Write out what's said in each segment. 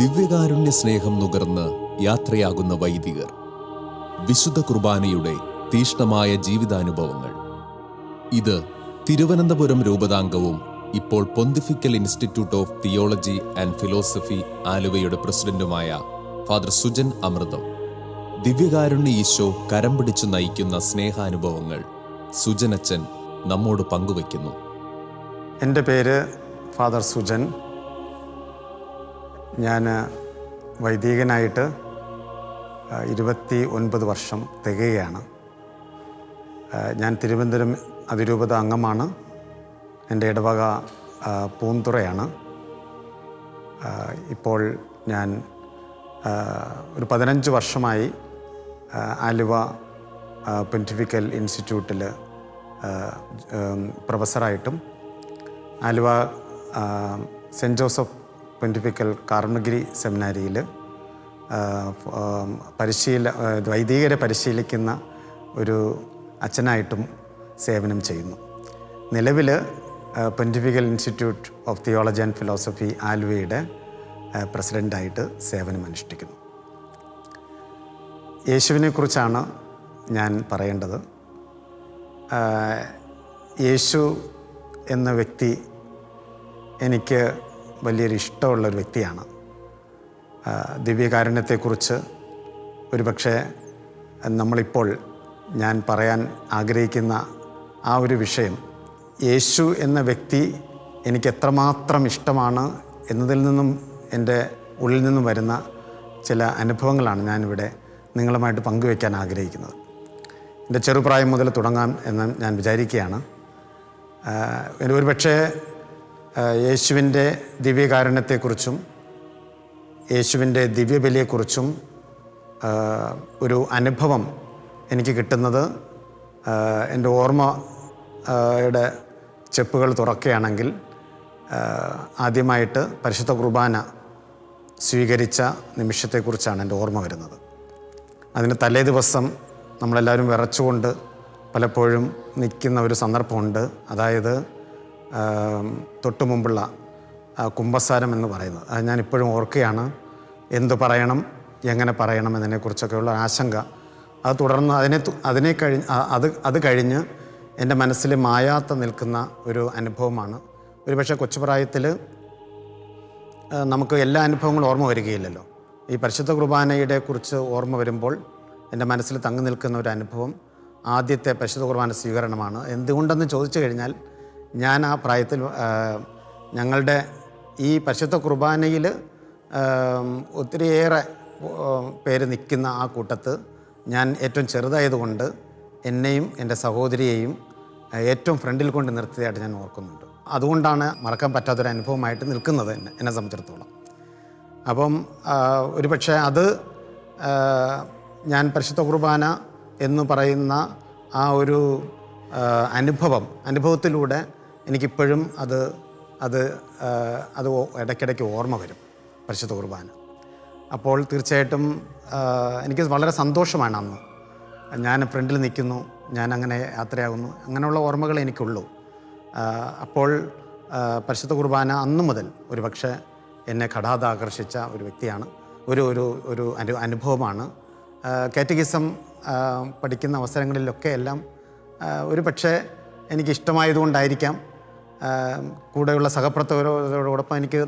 ദിവ്യകാരുണ്യ സ്നേഹം നുകർന്ന് യാത്രയാകുന്ന വൈദികർ. വിശുദ്ധ കുർബാനയുടെ തീഷ്ണമായ ജീവിതാനുഭവങ്ങൾ. ഇത് തിരുവനന്തപുരം രൂപതാംഗവും ഇപ്പോൾ pontifical institute of theology and philosophy ആലുവയുടെ പ്രസിഡന്റുമായ ഫാദർ സുജൻ അമൃതം. ദിവ്യകാരുണ്യ ഈശോ കരം പിടിച്ചു നയിക്കുന്ന സ്നേഹാനുഭവങ്ങൾ സുജനച്ചൻ നമ്മോട് പങ്കുവയ്ക്കുന്നു. എൻ്റെ പേര് ഫാദർ സുജൻ. ഞാൻ വൈദികനായിട്ട് 29 വർഷം തികയാണ്. ഞാൻ തിരുവനന്തപുരം അതിരൂപത അംഗമാണ്. എൻ്റെ ഇടവക പൂന്തുറയാണ്. ഇപ്പോൾ ഞാൻ ഒരു 15 വർഷമായി ആലുവ പൊന്റിഫിക്കൽ ഇൻസ്റ്റിറ്റ്യൂട്ടിൽ പ്രൊഫസറായിട്ടും Aluva saint Joseph pontifical Carmelgiri സെമിനാരിയിൽ വൈദികരെ പരിശീലിക്കുന്ന ഒരു അച്ഛനായിട്ടും സേവനം ചെയ്യുന്നു. നിലവിൽ pontifical institute of theology and philosophy ആലുവയുടെ പ്രസിഡൻ്റായിട്ട് സേവനമനുഷ്ഠിക്കുന്നു. യേശുവിനെക്കുറിച്ചാണ് ഞാൻ പറയേണ്ടത്. യേശു എന്ന വ്യക്തി എനിക്ക് വലിയൊരു ഇഷ്ടമുള്ളൊരു വ്യക്തിയാണ്. ദിവ്യകാരുണ്യത്തെക്കുറിച്ച് ഒരുപക്ഷെ നമ്മളിപ്പോൾ ഞാൻ പറയാൻ ആഗ്രഹിക്കുന്ന ആ ഒരു വിഷയം, യേശു എന്ന വ്യക്തി എനിക്ക് എത്രമാത്രം ഇഷ്ടമാണ് എന്നതിൽ നിന്നും എൻ്റെ ഉള്ളിൽ നിന്നും വരുന്ന ചില അനുഭവങ്ങളാണ് ഞാനിവിടെ നിങ്ങളുമായിട്ട് പങ്കുവയ്ക്കാൻ ആഗ്രഹിക്കുന്നത്. എൻ്റെ ചെറുപ്രായം മുതൽ തുടങ്ങാം എന്ന് ഞാൻ വിചാരിക്കുകയാണ്. ഒരുപക്ഷെ യേശുവിൻ്റെ ദിവ്യകാരുണ്യത്തെക്കുറിച്ചും യേശുവിൻ്റെ ദിവ്യബലിയെക്കുറിച്ചും ഒരു അനുഭവം എനിക്ക് കിട്ടുന്നത് എൻ്റെ ഓർമ്മയുടെ ചെപ്പുകൾ തുറക്കുകയാണെങ്കിൽ ആദ്യമായിട്ട് പരിശുദ്ധ കുർബാന സ്വീകരിച്ച നിമിഷത്തെക്കുറിച്ചാണ് എൻ്റെ ഓർമ്മ വരുന്നത്. അതിന് തലേ ദിവസം നമ്മളെല്ലാവരും വിറച്ചുകൊണ്ട് പലപ്പോഴും നിൽക്കുന്ന ഒരു സന്ദർഭമുണ്ട്. അതായത് തൊട്ടു മുമ്പുള്ള കുമ്പസാരം എന്ന് പറയുന്നത്. അത് ഞാനിപ്പോഴും ഓർക്കുകയാണ്. എന്തു പറയണം, എങ്ങനെ പറയണം എന്നതിനെക്കുറിച്ചൊക്കെയുള്ള ആശങ്ക. അത് തുടർന്ന് അത് കഴിഞ്ഞ് എൻ്റെ മനസ്സിൽ മായാത്ത നിൽക്കുന്ന ഒരു അനുഭവമാണ്. ഒരുപക്ഷെ കൊച്ചുപ്രായത്തിൽ നമുക്ക് എല്ലാ അനുഭവങ്ങളും ഓർമ്മ വരികയില്ലല്ലോ. ഈ പരിശുദ്ധ കുർബാനയുടെ കുറിച്ച് ഓർമ്മ വരുമ്പോൾ എൻ്റെ മനസ്സിൽ തങ്ങി നിൽക്കുന്ന ഒരു അനുഭവം ആദ്യത്തെ പരിശുദ്ധ കുർബാന സ്വീകരണമാണ്. എന്തുകൊണ്ടെന്ന് ചോദിച്ചു കഴിഞ്ഞാൽ, ഞാൻ ആ പ്രായത്തിൽ ഞങ്ങളുടെ ഈ പരിശുദ്ധ കുർബാനയിൽ ഒത്തിരിയേറെ പേര് നിൽക്കുന്ന ആ കൂട്ടത്ത് ഞാൻ ഏറ്റവും ചെറുതായതുകൊണ്ട് എന്നെയും എൻ്റെ സഹോദരിയെയും ഏറ്റവും ഫ്രണ്ടിൽ കൊണ്ട് നിർത്തിയതായിട്ട് ഞാൻ ഓർക്കുന്നുണ്ട്. അതുകൊണ്ടാണ് മറക്കാൻ പറ്റാത്തൊരു അനുഭവമായിട്ട് നിൽക്കുന്നത് എന്നെ സംബന്ധിച്ചിടത്തോളം. അപ്പം ഒരുപക്ഷെ അത് ഞാൻ പരിശുദ്ധ കുർബാന എന്ന് പറയുന്ന ആ ഒരു അനുഭവത്തിലൂടെ എനിക്കിപ്പോഴും അത് ഇടയ്ക്കിടയ്ക്ക് ഓർമ്മ വരും, പരിശുദ്ധ കുർബാന. അപ്പോൾ തീർച്ചയായിട്ടും എനിക്ക് വളരെ സന്തോഷമാണ്. അന്ന് ഞാൻ ഫ്രണ്ടിൽ നിൽക്കുന്നു, ഞാൻ അങ്ങനെ യാത്രയാകുന്നു, അങ്ങനെയുള്ള ഓർമ്മകൾ എനിക്കുള്ളൂ. അപ്പോൾ പരിശുദ്ധ കുർബാന അന്നു മുതൽ ഒരുപക്ഷെ എന്നെ ആകർഷിച്ച ഒരു വ്യക്തിയാണ്, ഒരു അനുഭവമാണ്. കാറ്റഗിസം പഠിക്കുന്ന അവസരങ്ങളിലൊക്കെ എല്ലാം ഒരുപക്ഷെ എനിക്കിഷ്ടമായതുകൊണ്ടായിരിക്കാം കൂടെയുള്ള സഹപ്രവർത്തകരോടൊപ്പം എനിക്ക്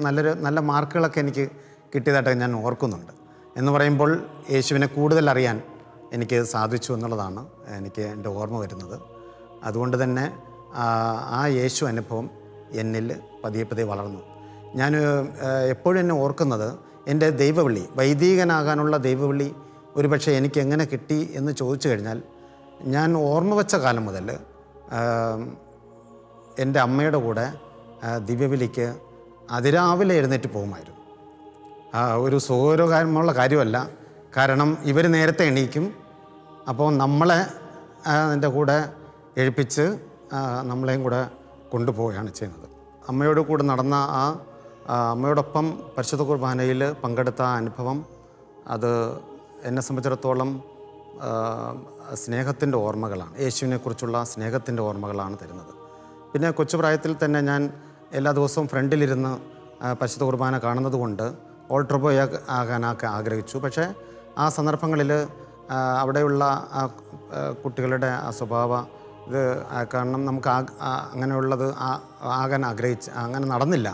നല്ല മാർക്കുകളൊക്കെ എനിക്ക് കിട്ടിയതായിട്ട് ഞാൻ ഓർക്കുന്നുണ്ട്. എന്ന് പറയുമ്പോൾ യേശുവിനെ കൂടുതൽ അറിയാൻ എനിക്ക് സാധിച്ചു എന്നുള്ളതാണ് എനിക്ക് എൻ്റെ ഓർമ്മ വരുന്നത്. അതുകൊണ്ട് തന്നെ ആ യേശു അനുഭവം എന്നിൽ പതിയെ വളർന്നു. ഞാൻ എപ്പോഴും എന്നെ ഓർക്കുന്നത് എൻ്റെ ദൈവവിളി, വൈദികനാകാനുള്ള ദൈവവിളി ഒരുപക്ഷെ എനിക്ക് എങ്ങനെ കിട്ടി എന്ന് ചോദിച്ചു കഴിഞ്ഞാൽ, ഞാൻ ഓർമ്മ വെച്ച കാലം മുതൽ എൻ്റെ അമ്മയുടെ കൂടെ ദിവ്യബലിക്ക് അതിരാവിലെ എഴുന്നേറ്റ് പോകുമായിരുന്നു. ഒരു സുഖകരമുള്ള കാര്യമല്ല. കാരണം ഇവർ നേരത്തെ എണീക്കും. അപ്പോൾ നമ്മളെ എൻ്റെ കൂടെ എഴുപ്പിച്ച് നമ്മളെയും കൂടെ കൊണ്ടുപോവുകയാണ് ചെയ്യുന്നത്. അമ്മയോട് കൂടെ നടന്ന അമ്മയോടൊപ്പം പരിശുദ്ധ കുർബാനയിൽ പങ്കെടുത്ത അനുഭവം, അത് എന്നെ സംബന്ധിച്ചിടത്തോളം സ്നേഹത്തിൻ്റെ ഓർമ്മകളാണ്, യേശുവിനെക്കുറിച്ചുള്ള സ്നേഹത്തിൻ്റെ ഓർമ്മകളാണ് തരുന്നത്. പിന്നെ കൊച്ചുപ്രായത്തിൽ തന്നെ ഞാൻ എല്ലാ ദിവസവും ഫ്രണ്ടിലിരുന്ന് പരിശുദ്ധ കുർബാന കാണുന്നത് കൊണ്ട് ഓൾട്ടർ ബോയ് ആകാനൊക്കെ ആഗ്രഹിച്ചു. പക്ഷേ ആ സന്ദർഭങ്ങളിൽ അവിടെയുള്ള കുട്ടികളുടെ ആ സ്വഭാവ ഇത് കാരണം നമുക്ക് അങ്ങനെയുള്ളത് ആകാൻ അങ്ങനെ നടന്നില്ല.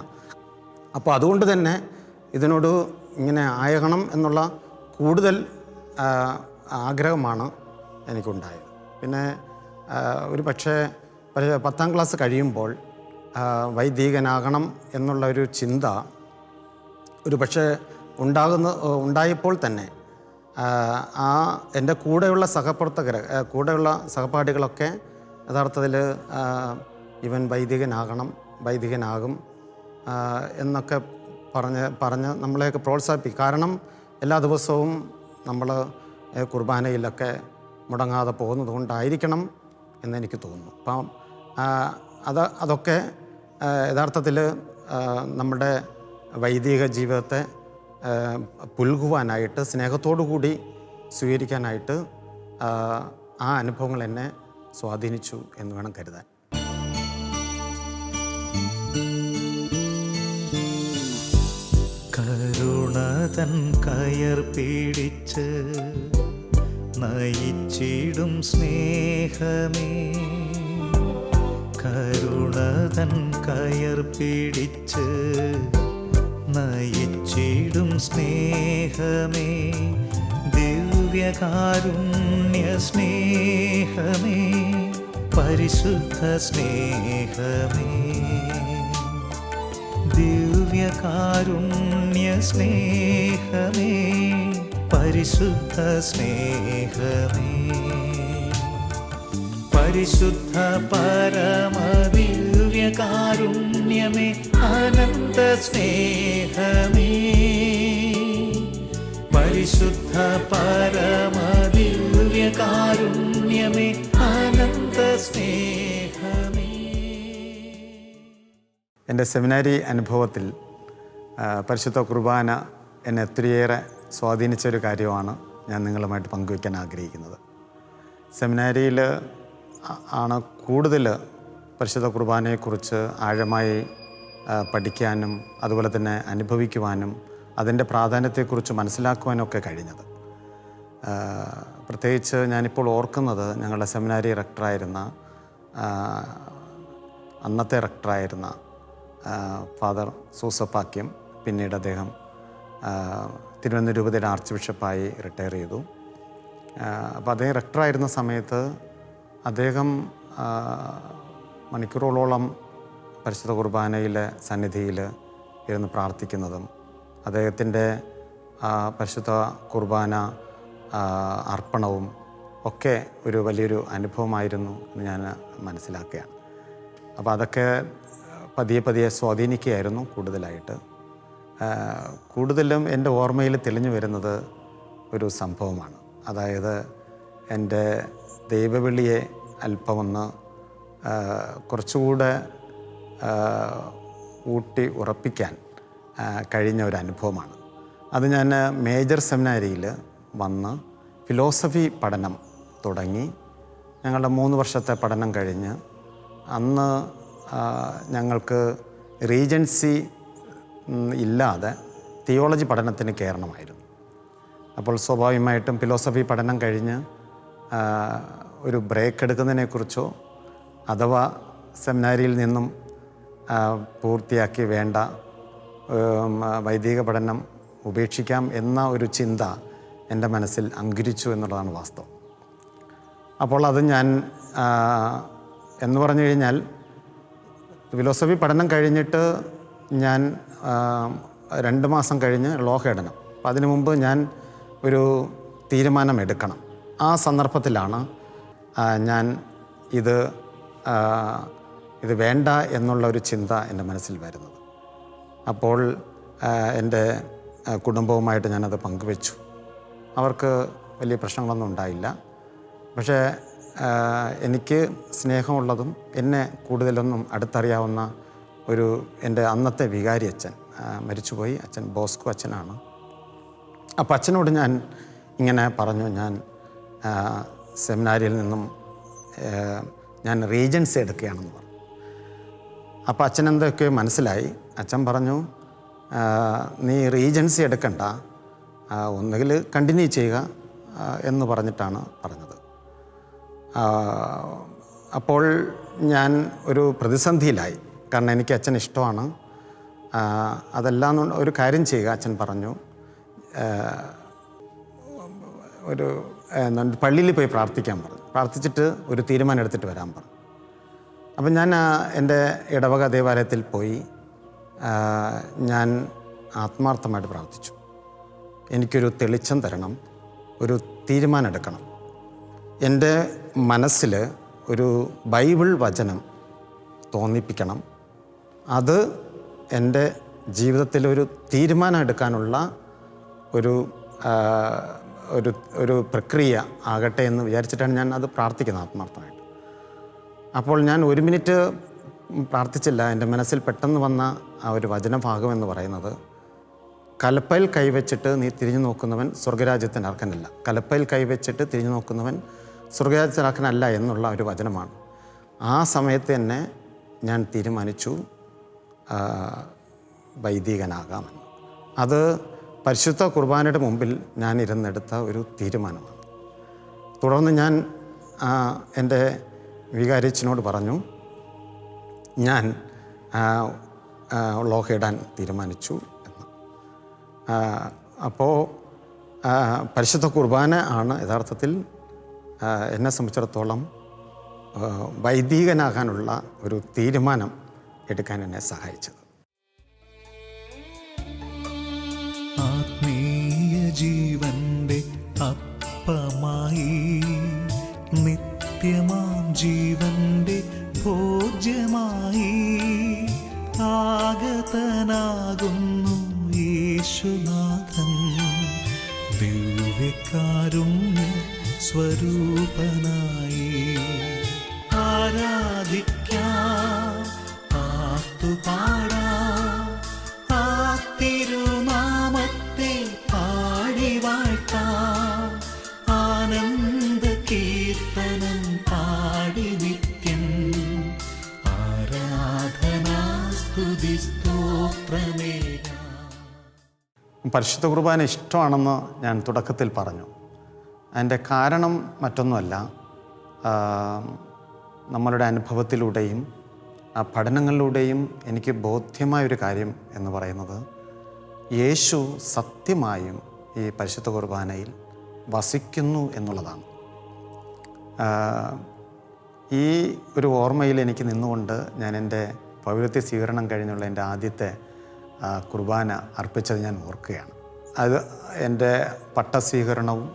അപ്പോൾ അതുകൊണ്ട് തന്നെ ഇതിനോട് ഇങ്ങനെ ആകണം എന്നുള്ള കൂടുതൽ ആഗ്രഹമാണ് എനിക്കുണ്ടായത്. പിന്നെ ഒരു പക്ഷേ 10ാം ക്ലാസ് കഴിയുമ്പോൾ വൈദികനാകണം എന്നുള്ള ഒരു ചിന്ത ഒരു പക്ഷേ ഉണ്ടായപ്പോൾ തന്നെ എൻ്റെ കൂടെയുള്ള കൂടെയുള്ള സഹപാഠികളൊക്കെ യഥാർത്ഥത്തിൽ ഇവൻ വൈദികനാകും എന്നൊക്കെ പറഞ്ഞ് നമ്മളെയൊക്കെ പ്രോത്സാഹിപ്പിക്കും. കാരണം എല്ലാ ദിവസവും നമ്മൾ കുർബാനയിലൊക്കെ മുടങ്ങാതെ പോകുന്നത് കൊണ്ടായിരിക്കണം എന്നെനിക്ക് തോന്നുന്നു. അപ്പം അതൊക്കെ യഥാർത്ഥത്തിൽ നമ്മുടെ വൈദിക ജീവിതത്തെ പുൽകുവാനായിട്ട്, സ്നേഹത്തോടു കൂടി സ്വീകരിക്കാനായിട്ട് ആ അനുഭവങ്ങൾ എന്നെ സ്വാധീനിച്ചു എന്ന് വേണം കരുതാൻ. കരുണതൻ കയർ പിടിച്ച് നയിച്ചിടും സ്നേഹമേ, കരുണതൻ കയർ പിടിച്ച് നയിച്ചിടും സ്നേഹമേ, ദിവ്യകാരുണ്യ സ്നേഹമേ, പരിശുദ്ധ സ്നേഹമേ, ദിവ്യകാരുണ്യ സ്നേഹമേ, പരിശുദ്ധ സ്നേഹമേ, പരിശുദ്ധ പരമദിവ്യകാരുണ്യമേ, അനന്ത സ്നേഹമേ, പരിശുദ്ധ പരമദിവ്യകാരുണ്യമേ, അനന്ത സ്നേഹമേ. എൻ്റെ സെമിനാരി അനുഭവത്തിൽ പരിശുദ്ധ കുർബാന എന്നെ ഒത്തിരിയേറെ സ്വാധീനിച്ചൊരു കാര്യമാണ് ഞാൻ നിങ്ങളുമായിട്ട് പങ്കുവയ്ക്കാൻ ആഗ്രഹിക്കുന്നത്. സെമിനാരിയിൽ ആണ് കൂടുതൽ പരിശുദ്ധ കുർബാനയെക്കുറിച്ച് ആഴമായി പഠിക്കാനും അതുപോലെ തന്നെ അനുഭവിക്കുവാനും അതിൻ്റെ പ്രാധാന്യത്തെക്കുറിച്ച് മനസ്സിലാക്കുവാനൊക്കെ കഴിഞ്ഞത്. പ്രത്യേകിച്ച് ഞാനിപ്പോൾ ഓർക്കുന്നത് ഞങ്ങളുടെ സെമിനാരി റെക്ടറായിരുന്ന അന്നത്തെ റെക്ടറായിരുന്ന ഫാദർ സൂസപ്പാക്യം, പിന്നീട് അദ്ദേഹം തിരുവനന്തപുരം രൂപതയുടെ ആർച്ച് ബിഷപ്പായി റിട്ടയർ ചെയ്തു. അപ്പോൾ അദ്ദേഹം റെക്ടറായിരുന്ന സമയത്ത് അദ്ദേഹം മണിക്കൂറുകളോളം പരിശുദ്ധ കുർബാനയിലെ സന്നിധിയിൽ ഇരുന്ന് പ്രാർത്ഥിക്കുന്നതും അദ്ദേഹത്തിൻ്റെ പരിശുദ്ധ കുർബാന അർപ്പണവും ഒക്കെ ഒരു വലിയൊരു അനുഭവമായിരുന്നു എന്ന് ഞാൻ മനസ്സിലാക്കുകയാണ്. അപ്പോൾ അതൊക്കെ പതിയെ പതിയെ സ്വാധീനിക്കുകയായിരുന്നു കൂടുതലായിട്ട്. കൂടുതലും എൻ്റെ ഓർമ്മയിൽ തെളിഞ്ഞു വരുന്നത് ഒരു സംഭവമാണ്. അതായത് എൻ്റെ ദൈവവിളിയെ അല്പമൊന്ന് കുറച്ചുകൂടെ ഊട്ടി ഉറപ്പിക്കാൻ കഴിഞ്ഞ ഒരു അനുഭവമാണ്. അത് ഞാൻ മേജർ സെമിനാരിയിൽ വന്ന് ഫിലോസഫി പഠനം തുടങ്ങി. ഞങ്ങളുടെ 3 വർഷത്തെ പഠനം കഴിഞ്ഞ് അന്ന് ഞങ്ങൾക്ക് റീജൻസി ഇല്ലാതെ തിയോളജി പഠനത്തിന് കയറണമായിരുന്നു. അപ്പോൾ സ്വാഭാവികമായിട്ടും ഫിലോസഫി പഠനം കഴിഞ്ഞ് ഒരു ബ്രേക്ക് എടുക്കുന്നതിനെക്കുറിച്ചോ അഥവാ സെമിനാരിയിൽ നിന്നും പൂർത്തിയാക്കി വേണ്ട വൈദിക പഠനം ഉപേക്ഷിക്കാം എന്ന ഒരു ചിന്ത എൻ്റെ മനസ്സിൽ അങ്കുരിച്ചു എന്നുള്ളതാണ് വാസ്തവം. അപ്പോൾ അത് ഞാൻ എന്ന് പറഞ്ഞു കഴിഞ്ഞാൽ ഫിലോസഫി പഠനം കഴിഞ്ഞിട്ട് ഞാൻ 2 മാസം കഴിഞ്ഞ് ലോഹ ഇടണം. അപ്പം അതിനു മുമ്പ് ഞാൻ ഒരു തീരുമാനമെടുക്കണം. ആ സന്ദർഭത്തിലാണ് ഞാൻ ഇത് വേണ്ട എന്നുള്ള ഒരു ചിന്ത എൻ്റെ മനസ്സിൽ വരുന്നത്. അപ്പോൾ എൻ്റെ കുടുംബവുമായിട്ട് ഞാനത് പങ്കുവെച്ചു. അവർക്ക് വലിയ പ്രശ്നങ്ങളൊന്നും ഉണ്ടായില്ല. പക്ഷേ എനിക്ക് സ്നേഹമുള്ളതും എന്നെ കൂടുതലൊന്നും അടുത്തറിയാവുന്ന എൻ്റെ അന്നത്തെ വികാരി അച്ഛൻ മരിച്ചുപോയി. അച്ഛൻ ബോസ്കോ അച്ഛനാണ്. അപ്പോൾ അച്ഛനോട് ഞാൻ ഇങ്ങനെ പറഞ്ഞു, ഞാൻ സെമിനാരിയിൽ നിന്നും ഞാൻ റീജൻസി എടുക്കുകയാണെന്ന് പറഞ്ഞു. അപ്പോൾ അച്ഛൻ എന്തൊക്കെ മനസ്സിലായി. അച്ഛൻ പറഞ്ഞു, നീ റീജൻസി എടുക്കണ്ട, ഒന്നുകിൽ കണ്ടിന്യൂ ചെയ്യുക എന്ന് പറഞ്ഞിട്ടാണ് പറഞ്ഞത്. അപ്പോൾ ഞാൻ ഒരു പ്രതിസന്ധിയിലായി. കാരണം എനിക്ക് അച്ഛൻ ഇഷ്ടമാണ്. അതെല്ലാം ഒരു കാര്യം ചെയ്യുക, അച്ഛൻ പറഞ്ഞു, ഒരു പള്ളിയിൽ പോയി പ്രാർത്ഥിക്കാൻ പറഞ്ഞു. പ്രാർത്ഥിച്ചിട്ട് ഒരു തീരുമാനം എടുത്തിട്ട് വരാൻ പറഞ്ഞു. അപ്പം ഞാൻ എൻ്റെ ഇടവക ദേവാലയത്തിൽ പോയി ഞാൻ ആത്മാർത്ഥമായിട്ട് പ്രാർത്ഥിച്ചു. എനിക്കൊരു തെളിച്ചം തരണം, ഒരു തീരുമാനം എടുക്കണം. എൻ്റെ മനസ്സിൽ ഒരു ബൈബിൾ വചനം തോന്നിപ്പിക്കണം. അത് എൻ്റെ ജീവിതത്തിൽ ഒരു തീരുമാനം എടുക്കാനുള്ള ഒരു ഒരു ഒരു പ്രക്രിയ ആകട്ടെ എന്ന് വിചാരിച്ചിട്ടാണ് ഞാൻ അത് പ്രാർത്ഥിക്കുന്നത് ആത്മാർത്ഥമായിട്ട്. അപ്പോൾ ഞാൻ 1 മിനിറ്റ് പ്രാർത്ഥിച്ചില്ല. എൻ്റെ മനസ്സിൽ പെട്ടെന്ന് വന്ന ആ ഒരു വചനഭാഗം എന്ന് പറയുന്നത്, കലപ്പയിൽ കൈവച്ചിട്ട് നീ തിരിഞ്ഞു നോക്കുന്നവൻ സ്വർഗരാജ്യത്തിന് അർഹനല്ല, കലപ്പയിൽ കൈവച്ചിട്ട് തിരിഞ്ഞു നോക്കുന്നവൻ സ്വർഗരാജ്യത്തിന് അർഹനല്ല എന്നുള്ള ഒരു വചനമാണ്. ആ സമയത്ത് തന്നെ ഞാൻ തീരുമാനിച്ചു വൈദികനാകാമെന്ന്. അത് പരിശുദ്ധ കുർബാനയുടെ മുമ്പിൽ ഞാൻ ഇരുന്നെടുത്ത ഒരു തീരുമാനമാണ്. തുടർന്ന് ഞാൻ എൻ്റെ വികാരിച്ചനോട് പറഞ്ഞു, ഞാൻ ലോഹയിടാൻ തീരുമാനിച്ചു എന്ന്. അപ്പോൾ പരിശുദ്ധ കുർബാന ആണ് യഥാർത്ഥത്തിൽ എന്നെ സംബന്ധിച്ചിടത്തോളം വൈദികനാകാനുള്ള ഒരു തീരുമാനം എടുക്കാൻ എന്നെ സഹായിച്ചത്. ആത്മീയ ജീവന്റെ അപ്പമായി, നിത്യമാം ജീവന്റെ ഭോജ്യമായി ആഗതനാകുന്നു യേശുനാഥൻ, ദിവ്യകാരുണ്യ സ്വരൂപനായി. ആരാധിക്കാം, ആർത്തുപാടാം, ആ തിരുനാമത്തെ പാടി വാഴ്ത്താം, ആനന്ദ കീർത്തനം പാടി നിത്യം ആരാധനാ സ്തുതി സ്തോത്രമേകാം. പരിശുദ്ധ കുർബാന ഇഷ്ടമാണെന്ന് ഞാൻ തുടക്കത്തിൽ പറഞ്ഞു. അതിൻ്റെ കാരണം മറ്റൊന്നുമല്ല, നമ്മളുടെ അനുഭവത്തിലൂടെയും പഠനങ്ങളിലൂടെയും എനിക്ക് ബോധ്യമായൊരു കാര്യം എന്ന് പറയുന്നത്, യേശു സത്യമായും ഈ പരിശുദ്ധ കുർബാനയിൽ വസിക്കുന്നു എന്നുള്ളതാണ്. ഈ ഒരു ഓർമ്മയിൽ എനിക്ക് നിന്നുകൊണ്ട് ഞാൻ എൻ്റെ പൗരത്യ സ്വീകരണം കഴിഞ്ഞുള്ള എൻ്റെ ആദ്യത്തെ കുർബാന അർപ്പിച്ചത് ഞാൻ ഓർക്കുകയാണ്. അത് എൻ്റെ പട്ടസ്വീകരണവും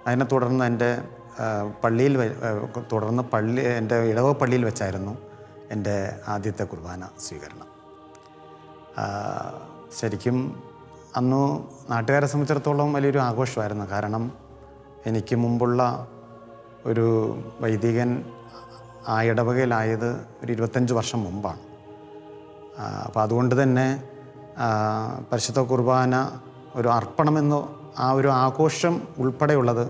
അതിനെ തുടർന്ന് എൻ്റെ പള്ളിയിൽ എൻ്റെ ഇടവ പള്ളിയിൽ വെച്ചായിരുന്നു എൻ്റെ ആദ്യത്തെ കുർബാന സ്വീകരണം. ശരിക്കും അന്ന് നാട്ടുകാരെ സംബന്ധിച്ചിടത്തോളം വലിയൊരു ആഘോഷമായിരുന്നു. കാരണം എനിക്ക് മുമ്പുള്ള ഒരു വൈദികൻ ആ ഇടവകയിലായത് ഒരു 25 വർഷം മുമ്പാണ്. അപ്പോൾ അതുകൊണ്ട് തന്നെ പരിശുദ്ധ കുർബാന ഒരു അർപ്പണമെന്നോ ആ ഒരു ആഘോഷം ഉൾപ്പെടെയുള്ളത്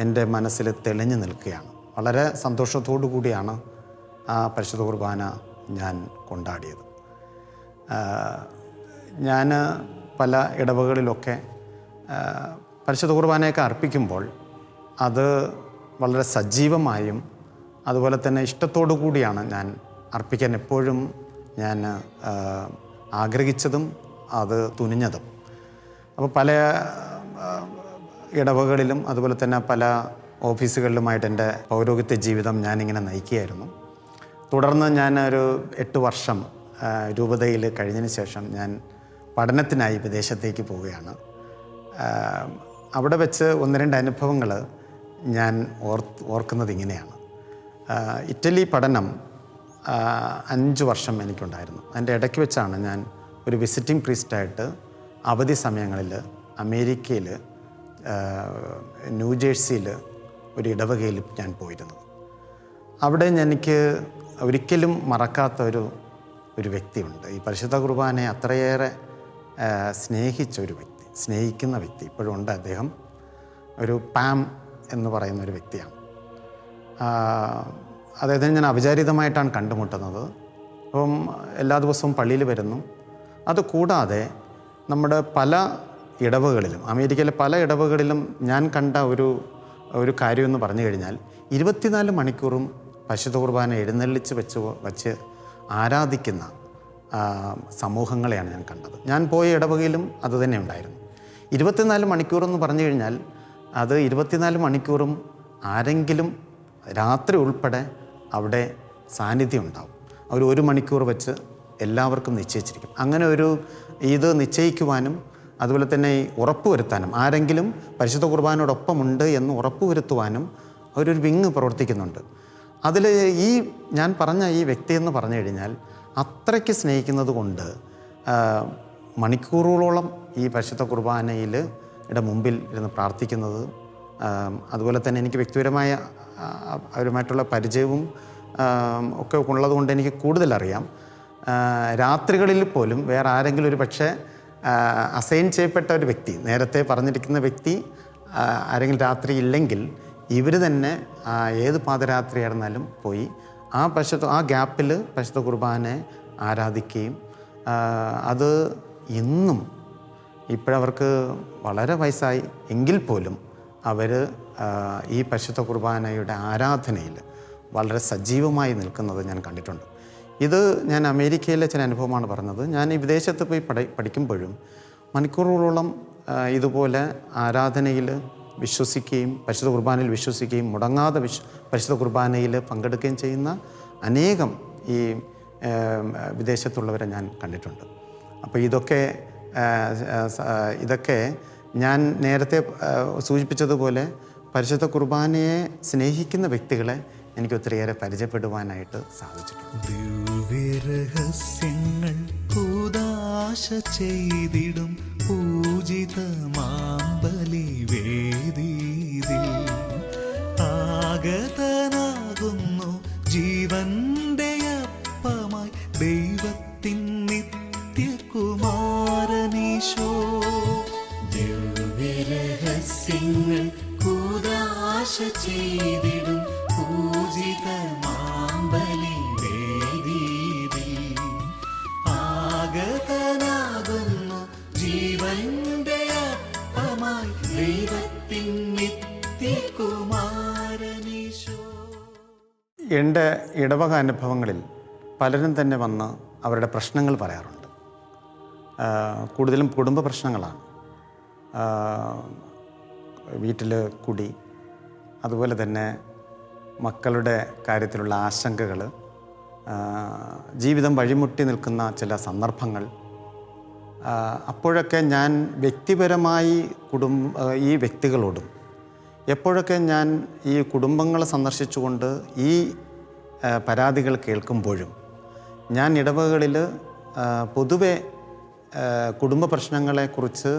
എൻ്റെ മനസ്സിൽ തെളിഞ്ഞു നിൽക്കുകയാണ്. വളരെ സന്തോഷത്തോടു കൂടിയാണ് ആ പരിശുദ്ധ കുർബാന ഞാൻ കൊണ്ടാടിയത്. ഞാൻ പല ഇടവകളിലൊക്കെ പരിശുദ്ധ കുർബാനയൊക്കെ അർപ്പിക്കുമ്പോൾ അത് വളരെ സജീവമായും അതുപോലെ തന്നെ ഇഷ്ടത്തോടു കൂടിയാണ് ഞാൻ അർപ്പിക്കാൻ എപ്പോഴും ഞാൻ ആഗ്രഹിച്ചതും അത് തുനിഞ്ഞതും. അപ്പോൾ പല ഇടവകളിലും അതുപോലെ തന്നെ പല ഓഫീസുകളിലുമായിട്ട് എൻ്റെ പൗരോഹിത്യ ജീവിതം ഞാനിങ്ങനെ നയിക്കുകയായിരുന്നു. തുടർന്ന് ഞാൻ ഒരു 8 വർഷം രൂപതയിൽ കഴിഞ്ഞതിന് ശേഷം ഞാൻ പഠനത്തിനായി വിദേശത്തേക്ക് പോവുകയാണ്. അവിടെ വെച്ച് 1-2 അനുഭവങ്ങൾ ഞാൻ ഓർക്കുന്നത് ഇങ്ങനെയാണ്. ഇറ്റലി പഠനം 5 വർഷം എനിക്കുണ്ടായിരുന്നു. അതിൻ്റെ ഇടയ്ക്ക് വെച്ചാണ് ഞാൻ ഒരു വിസിറ്റിംഗ് പ്രീസ്റ്റായിട്ട് അവധി സമയങ്ങളിൽ അമേരിക്കയിൽ ന്യൂജേഴ്സിയിൽ ഒരു ഇടവകയിൽ ഞാൻ പോയിരുന്നത്. അവിടെ എനിക്ക് ഒരിക്കലും മറക്കാത്ത ഒരു വ്യക്തിയുണ്ട്. ഈ പരിശുദ്ധ കുർബാനയെ അത്രയേറെ സ്നേഹിച്ച ഒരു വ്യക്തി, സ്നേഹിക്കുന്ന വ്യക്തി ഇപ്പോഴും ഉണ്ട്. അദ്ദേഹം ഒരു പാം എന്ന് പറയുന്ന ഒരു വ്യക്തിയാണ്. അദ്ദേഹത്തിന് ഞാൻ അവിചാരിതമായിട്ടാണ് കണ്ടുമുട്ടുന്നത്. അപ്പം എല്ലാ ദിവസവും പള്ളിയിൽ വരുന്നു. അതുകൂടാതെ നമ്മുടെ പല ഇടവകളിലും, അമേരിക്കയിലെ പല ഇടവകളിലും ഞാൻ കണ്ട ഒരു കാര്യമെന്ന് പറഞ്ഞു കഴിഞ്ഞാൽ 24 മണിക്കൂറും പരിശുദ്ധ കുർബാന എഴുന്നള്ളിച്ച് വച്ച് ആരാധിക്കുന്ന സമൂഹങ്ങളെയാണ് ഞാൻ കണ്ടത്. ഞാൻ പോയ ഇടവകയിലും അതുതന്നെ ഉണ്ടായിരുന്നു. 24 മണിക്കൂറെന്ന് പറഞ്ഞു കഴിഞ്ഞാൽ അത് 24 മണിക്കൂറും ആരെങ്കിലും രാത്രി ഉൾപ്പെടെ അവിടെ സാന്നിധ്യം ഉണ്ടാവും. അവർ 1 മണിക്കൂർ വെച്ച് എല്ലാവർക്കും നിശ്ചയിച്ചിരിക്കും. അങ്ങനെ ഇത് നിശ്ചയിക്കുവാനും അതുപോലെ തന്നെ ഈ ഉറപ്പുവരുത്താനും, ആരെങ്കിലും പരിശുദ്ധ കുർബാനയോടൊപ്പമുണ്ട് എന്ന് ഉറപ്പുവരുത്തുവാനും അവരൊരു വിങ് പ്രവർത്തിക്കുന്നുണ്ട്. അതിൽ ഞാൻ പറഞ്ഞ ഈ വ്യക്തിയെന്ന് പറഞ്ഞു കഴിഞ്ഞാൽ അത്രയ്ക്ക് സ്നേഹിക്കുന്നത് കൊണ്ട് മണിക്കൂറുകളോളം ഈ പരിശുദ്ധ കുർബാനയിൽ മുമ്പിൽ ഇരുന്ന് പ്രാർത്ഥിക്കുന്നത്, അതുപോലെ തന്നെ എനിക്ക് വ്യക്തിപരമായ അവരുമായിട്ടുള്ള പരിചയവും ഒക്കെ ഉള്ളതുകൊണ്ട് എനിക്ക് കൂടുതലറിയാം. രാത്രികളിൽ പോലും വേറെ ആരെങ്കിലും ഒരു പക്ഷേ അസൈൻ ചെയ്യപ്പെട്ട ഒരു വ്യക്തി, നേരത്തെ പറഞ്ഞിരിക്കുന്ന വ്യക്തി ആരെങ്കിലും രാത്രി ഇല്ലെങ്കിൽ ഇവർ തന്നെ ഏത് പാതിരാത്രിയായിരുന്നാലും പോയി ആ ഗ്യാപ്പിൽ പരിശുദ്ധ കുർബാനയെ ആരാധിക്കുകയും അത് ഇന്നും ഇപ്പോഴവർക്ക് വളരെ വയസ്സായി എങ്കിൽ പോലും അവർ ഈ പരിശുദ്ധ കുർബാനയുടെ ആരാധനയിൽ വളരെ സജീവമായി നിൽക്കുന്നത് ഞാൻ കണ്ടിട്ടുണ്ട്. ഇത് ഞാൻ അമേരിക്കയിലെ ചില അനുഭവമാണ് പറഞ്ഞത്. ഞാൻ ഈ വിദേശത്ത് പോയി പഠിക്കുമ്പോഴും മണിക്കൂറുകളോളം ഇതുപോലെ ആരാധനയിൽ വിശ്വസിക്കുകയും പരിശുദ്ധ കുർബാനയിൽ വിശ്വസിക്കുകയും മുടങ്ങാതെ പരിശുദ്ധ കുർബാനയിൽ പങ്കെടുക്കുകയും ചെയ്യുന്ന അനേകം ഈ വിദേശത്തുള്ളവരെ ഞാൻ കണ്ടിട്ടുണ്ട്. അപ്പോൾ ഇതൊക്കെ ഞാൻ നേരത്തെ സൂചിപ്പിച്ചതുപോലെ പരിശുദ്ധ കുർബാനയെ സ്നേഹിക്കുന്ന വ്യക്തികളെ എനിക്ക് ഒത്തിരിയേറെ പരിചയപ്പെടുവാനായിട്ട് സാധിച്ചിട്ടുണ്ട്. ദിവ്യരഹസ്യങ്ങൾ കൂദാശ ചെയ്തിടും പൂജിത മാമ്പലി വേദിയിൽ ആഗതനാകുന്നു ജീവന്റെ അപ്പമായി ദൈവത്തിൻ നിത്യകുമാരനീശോ. ദിവ്യരഹസ്യങ്ങൾ കൂദാശ ചെയ്തിടും പൂജിത മാമ്പലി വേദിയിൽ ആഗതനാകുന്നു ജീവന്റെ അപ്പമായി ദൈവത്തിൻ നിത്യകുമാരനീശോ. എൻ്റെ ഇടവക അനുഭവങ്ങളിൽ പലരും തന്നെ വന്ന് അവരുടെ പ്രശ്നങ്ങൾ പറയാറുണ്ട്. കൂടുതലും കുടുംബ പ്രശ്നങ്ങളാണ്. വീട്ടിൽ കുടി, അതുപോലെ തന്നെ മക്കളുടെ കാര്യത്തിലുള്ള ആശങ്കകൾ, ജീവിതം വഴിമുട്ടി നിൽക്കുന്ന ചില സന്ദർഭങ്ങൾ. അപ്പോഴൊക്കെ ഞാൻ വ്യക്തിപരമായി ഈ വ്യക്തികളോടും എപ്പോഴൊക്കെ ഞാൻ ഈ കുടുംബങ്ങളെ സന്ദർശിച്ചുകൊണ്ട് ഈ പരാതികൾ കേൾക്കുമ്പോഴും ഞാൻ ഇടവകളിൽ പൊതുവെ കുടുംബ പ്രശ്നങ്ങളെക്കുറിച്ച്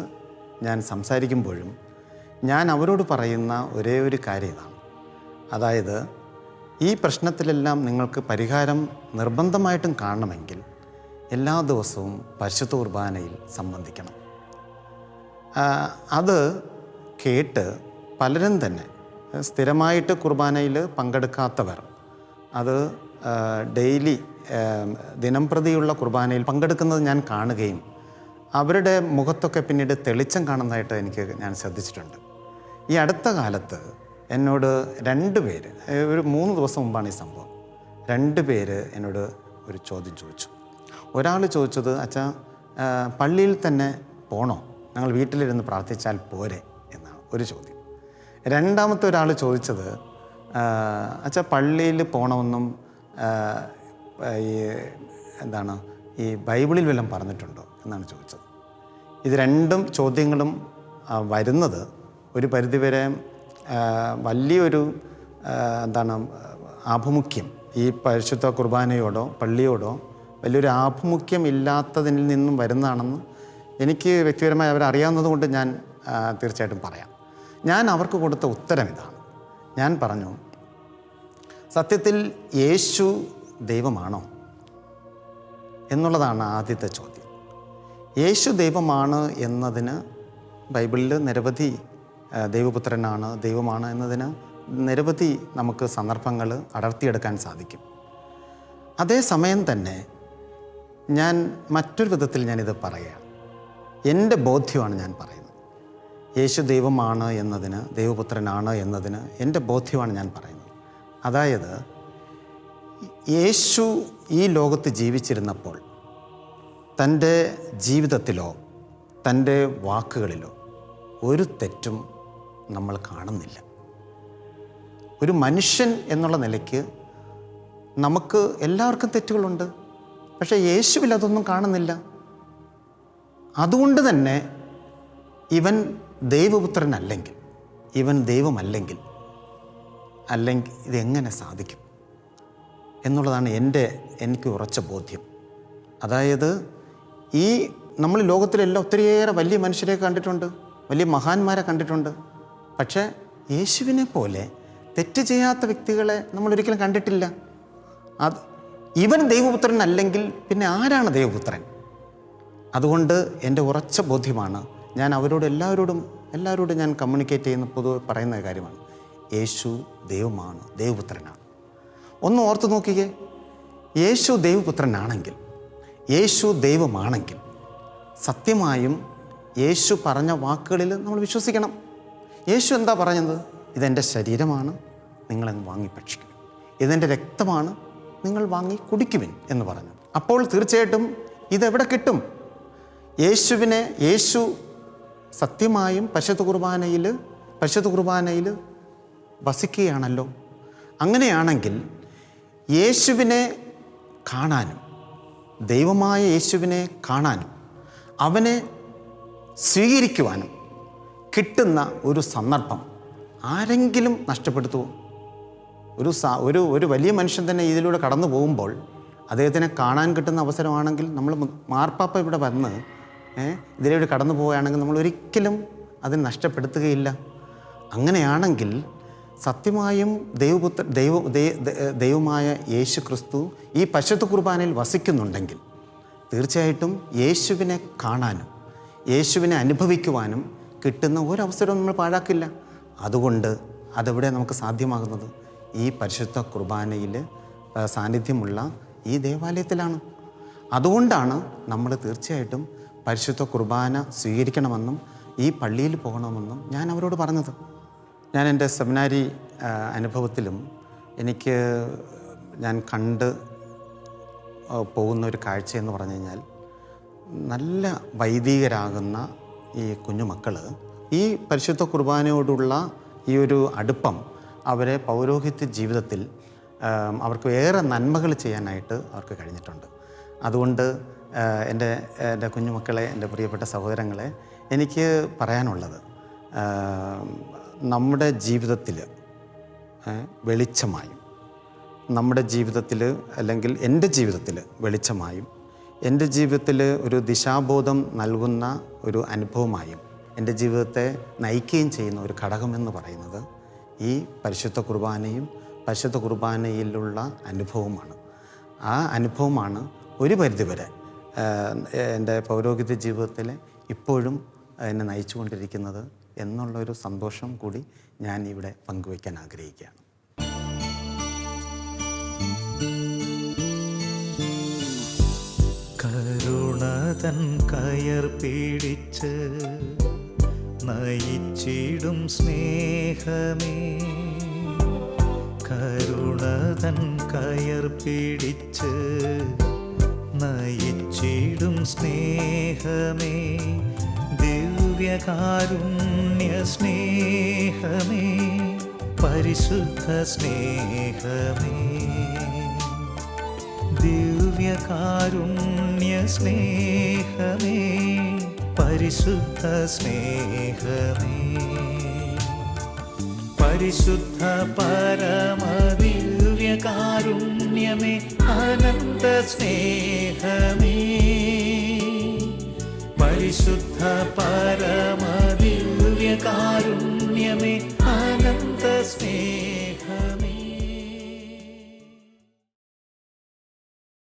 ഞാൻ സംസാരിക്കുമ്പോഴും ഞാൻ അവരോട് പറയുന്ന ഒരേ ഒരു കാര്യം ഇതാണ്. അതായത് ഈ പ്രശ്നത്തിലെല്ലാം നിങ്ങൾക്ക് പരിഹാരം നിർബന്ധമായിട്ടും കാണണമെങ്കിൽ എല്ലാ ദിവസവും പരിശുദ്ധ കുർബാനയിൽ സംബന്ധിക്കണം. അത് കേട്ട് പലരും തന്നെ സ്ഥിരമായിട്ട് കുർബാനയിൽ പങ്കെടുക്കാത്തവർ അത് ഡെയിലി ദിനംപ്രതിയുള്ള കുർബാനയിൽ പങ്കെടുക്കുന്നത് ഞാൻ കാണുകയും അവരുടെ മുഖത്തൊക്കെ പിന്നീട് തെളിച്ചം കാണുന്നതായിട്ട് ഞാൻ ശ്രദ്ധിച്ചിട്ടുണ്ട്. ഈ അടുത്ത കാലത്ത് എന്നോട് 2 പേര്, ഒരു 3 ദിവസം മുമ്പാണ് ഈ സംഭവം, 2 പേര് എന്നോട് ഒരു ചോദ്യം ചോദിച്ചു. ഒരാൾ ചോദിച്ചത്, അച്ഛാ പള്ളിയിൽ തന്നെ പോണോ, ഞങ്ങൾ വീട്ടിലിരുന്ന് പ്രാർത്ഥിച്ചാൽ പോരെ എന്നാണ് ഒരു ചോദ്യം. രണ്ടാമത്തെ ഒരാൾ ചോദിച്ചത്, അച്ഛാ പള്ളിയിൽ പോകണമെന്നും ഈ ബൈബിളിൽ വല്ലതും പറഞ്ഞിട്ടുണ്ടോ എന്നാണ് ചോദിച്ചത്. ഇത് 2 ചോദ്യങ്ങളും വരുന്നത് ഒരു പരിധിവരെ വലിയൊരു ആഭിമുഖ്യം ഈ പരിശുദ്ധ കുർബാനയോടോ പള്ളിയോടോ വലിയൊരു ആഭിമുഖ്യം ഇല്ലാത്തതിൽ നിന്നും വരുന്നതാണെന്ന് എനിക്ക് വ്യക്തിപരമായി അവരറിയാവുന്നത് കൊണ്ട് ഞാൻ തീർച്ചയായിട്ടും പറയാം. ഞാൻ അവർക്ക് കൊടുത്ത ഉത്തരം ഇതാണ്. ഞാൻ പറഞ്ഞു, സത്യത്തിൽ യേശു ദൈവമാണോ എന്നുള്ളതാണ് ആദ്യത്തെ ചോദ്യം. യേശു ദൈവമാണ് എന്നതിന് ബൈബിളിൽ നിരവധി ദൈവപുത്രനാണ്, ദൈവമാണ് എന്നതിന് നിരവധി നമുക്ക് സന്ദർഭങ്ങൾ അടർത്തിയെടുക്കാൻ സാധിക്കും. അതേസമയം തന്നെ ഞാൻ മറ്റൊരു വിധത്തിൽ ഞാനിത് പറയുകയാണ്. എൻ്റെ ബോധ്യമാണ് ഞാൻ പറയുന്നത്. യേശു ദൈവമാണ് എന്നതിന്, ദൈവപുത്രനാണ് എന്നതിന് എൻ്റെ ബോധ്യമാണ് ഞാൻ പറയുന്നത്. അതായത് യേശു ഈ ലോകത്ത് ജീവിച്ചിരുന്നപ്പോൾ തൻ്റെ ജീവിതത്തിലോ തൻ്റെ വാക്കുകളിലോ ഒരു തെറ്റും നമ്മൾ കാണുന്നില്ല. ഒരു മനുഷ്യൻ എന്നുള്ള നിലയ്ക്ക് നമുക്ക് എല്ലാവർക്കും തെറ്റുകളുണ്ട്. പക്ഷേ യേശുവിൽ അതൊന്നും കാണുന്നില്ല. അതുകൊണ്ട് തന്നെ ഇവൻ ദൈവപുത്രനല്ലെങ്കിൽ, ഇവൻ ദൈവമല്ലെങ്കിൽ ഇതെങ്ങനെ സാധിക്കും എന്നുള്ളതാണ് എനിക്ക് ഉറച്ച ബോധ്യം. അതായത് നമ്മൾ ലോകത്തിലെല്ലാം ഒത്തിരിയേറെ വലിയ മനുഷ്യരെ കണ്ടിട്ടുണ്ട്, വലിയ മഹാന്മാരെ കണ്ടിട്ടുണ്ട്. പക്ഷേ യേശുവിനെ പോലെ തെറ്റ് ചെയ്യാത്ത വ്യക്തികളെ നമ്മളൊരിക്കലും കണ്ടിട്ടില്ല. ഇവൻ ദൈവപുത്രനല്ലെങ്കിൽ പിന്നെ ആരാണ് ദൈവപുത്രൻ? അതുകൊണ്ട് എൻ്റെ ഉറച്ച ബോധ്യമാണ്, ഞാൻ എല്ലാവരോടും ഞാൻ കമ്മ്യൂണിക്കേറ്റ് ചെയ്യുന്ന പൊതുവെ പറയുന്ന കാര്യമാണ്, യേശു ദൈവമാണ്, ദൈവപുത്രനാണ്. ഒന്ന് ഓർത്ത് നോക്കിക്കേ, യേശു ദൈവപുത്രനാണെങ്കിൽ, യേശു ദൈവമാണെങ്കിൽ സത്യമായും യേശു പറഞ്ഞ വാക്കുകളിൽ നമ്മൾ വിശ്വസിക്കണം. യേശു എന്താ പറഞ്ഞത്? ഇതെൻ്റെ ശരീരമാണ്, നിങ്ങളങ്ങ് വാങ്ങി ഭക്ഷിക്കും. ഇതെൻ്റെ രക്തമാണ്, നിങ്ങൾ വാങ്ങി കുടിക്കുവിൻ എന്ന് പറഞ്ഞു. അപ്പോൾ തീർച്ചയായിട്ടും ഇതെവിടെ കിട്ടും? യേശു സത്യമായും പരിശുദ്ധ കുർബാനയിൽ വസിക്കുകയാണല്ലോ. അങ്ങനെയാണെങ്കിൽ യേശുവിനെ കാണാനും, ദൈവമായ യേശുവിനെ കാണാനും അവനെ സ്വീകരിക്കുവാനും കിട്ടുന്ന ഒരു സന്ദർഭം ആരെങ്കിലും നഷ്ടപ്പെടുത്തുമോ? ഒരു വലിയ മനുഷ്യൻ തന്നെ ഇതിലൂടെ കടന്നു പോകുമ്പോൾ അദ്ദേഹത്തിനെ കാണാൻ കിട്ടുന്ന അവസരമാണെങ്കിൽ, നമ്മൾ മാർപ്പാപ്പ ഇവിടെ വന്ന് ഇതിലൂടെ കടന്നു പോവുകയാണെങ്കിൽ നമ്മൾ ഒരിക്കലും അതിനെ നഷ്ടപ്പെടുത്തുകയില്ല. അങ്ങനെയാണെങ്കിൽ സത്യമായും ദൈവമായ യേശു ക്രിസ്തു ഈ പരിശുദ്ധ കുർബാനയിൽ വസിക്കുന്നുണ്ടെങ്കിൽ തീർച്ചയായിട്ടും യേശുവിനെ കാണാനും യേശുവിനെ അനുഭവിക്കുവാനും കിട്ടുന്ന ഒരവസരവും നമ്മൾ പാഴാക്കില്ല. അതുകൊണ്ട് അതെവിടെ നമുക്ക് സാധ്യമാകുന്നത്? ഈ പരിശുദ്ധ കുർബാനയിൽ സാന്നിധ്യമുള്ള ഈ ദേവാലയത്തിലാണ്. അതുകൊണ്ടാണ് നമ്മൾ തീർച്ചയായിട്ടും പരിശുദ്ധ കുർബാന സ്വീകരിക്കണമെന്നും ഈ പള്ളിയിൽ പോകണമെന്നും ഞാൻ അവരോട് പറഞ്ഞത്. ഞാൻ എൻ്റെ സെമിനാരി അനുഭവത്തിലും ഞാൻ കണ്ട് പോകുന്ന ഒരു കാഴ്ചയെന്ന് പറഞ്ഞു കഴിഞ്ഞാൽ, നല്ല വൈദികരാകുന്ന ഈ കുഞ്ഞുമക്കൾ ഈ പരിശുദ്ധ കുർബാനയോടുള്ള ഈ ഒരു അടുപ്പം അവരെ പൗരോഹിത്യ ജീവിതത്തിൽ അവർക്ക് ഏറെ നന്മകൾ ചെയ്യാനായിട്ട് അവർക്ക് കഴിഞ്ഞിട്ടുണ്ട്. അതുകൊണ്ട് എൻ്റെ കുഞ്ഞുമക്കളെ, എൻ്റെ പ്രിയപ്പെട്ട സഹോദരങ്ങളെ, എനിക്ക് പറയാനുള്ളത്, നമ്മുടെ ജീവിതത്തിൽ വെളിച്ചമായും, നമ്മുടെ ജീവിതത്തിൽ അല്ലെങ്കിൽ എൻ്റെ ജീവിതത്തിൽ വെളിച്ചമായും, എൻ്റെ ജീവിതത്തിൽ ഒരു ദിശാബോധം നൽകുന്ന ഒരു അനുഭവമായും എൻ്റെ ജീവിതത്തെ നയിക്കുകയും ചെയ്യുന്ന ഒരു ഘടകമെന്ന് പറയുന്നത് ഈ പരിശുദ്ധ കുർബാനയും പരിശുദ്ധ കുർബാനയിലുള്ള അനുഭവമാണ്. ആ അനുഭവമാണ് ഒരു പരിധിവരെ എൻ്റെ പൗരോഹിത്യ ജീവിതത്തിൽ ഇപ്പോഴും എന്നെ നയിച്ചുകൊണ്ടിരിക്കുന്നത് എന്നുള്ളൊരു സന്തോഷം കൂടി ഞാൻ ഇവിടെ പങ്കുവയ്ക്കാൻ ആഗ്രഹിക്കുകയാണ്. കരുണതൻ കയർ പിടിച്ച് നയിച്ചിടും സ്നേഹമേ, കരുണതൻ കയർ പിടിച്ച് നയിച്ചിടും സ്നേഹമേ, ദിവ്യകാരുണ്യ സ്നേഹമേ, പരിശുദ്ധ സ്നേഹമേ, ദിവ്യകാരുണ്യ സ്നേഹമേ, പരിശുദ്ധ സ്നേഹമേ, പരിശുദ്ധ പരമദിവ്യകാരുണ്യമേ, അനന്ത സ്നേഹമേ, പരിശുദ്ധ പരമദിവ്യകാരുണ്യമേ,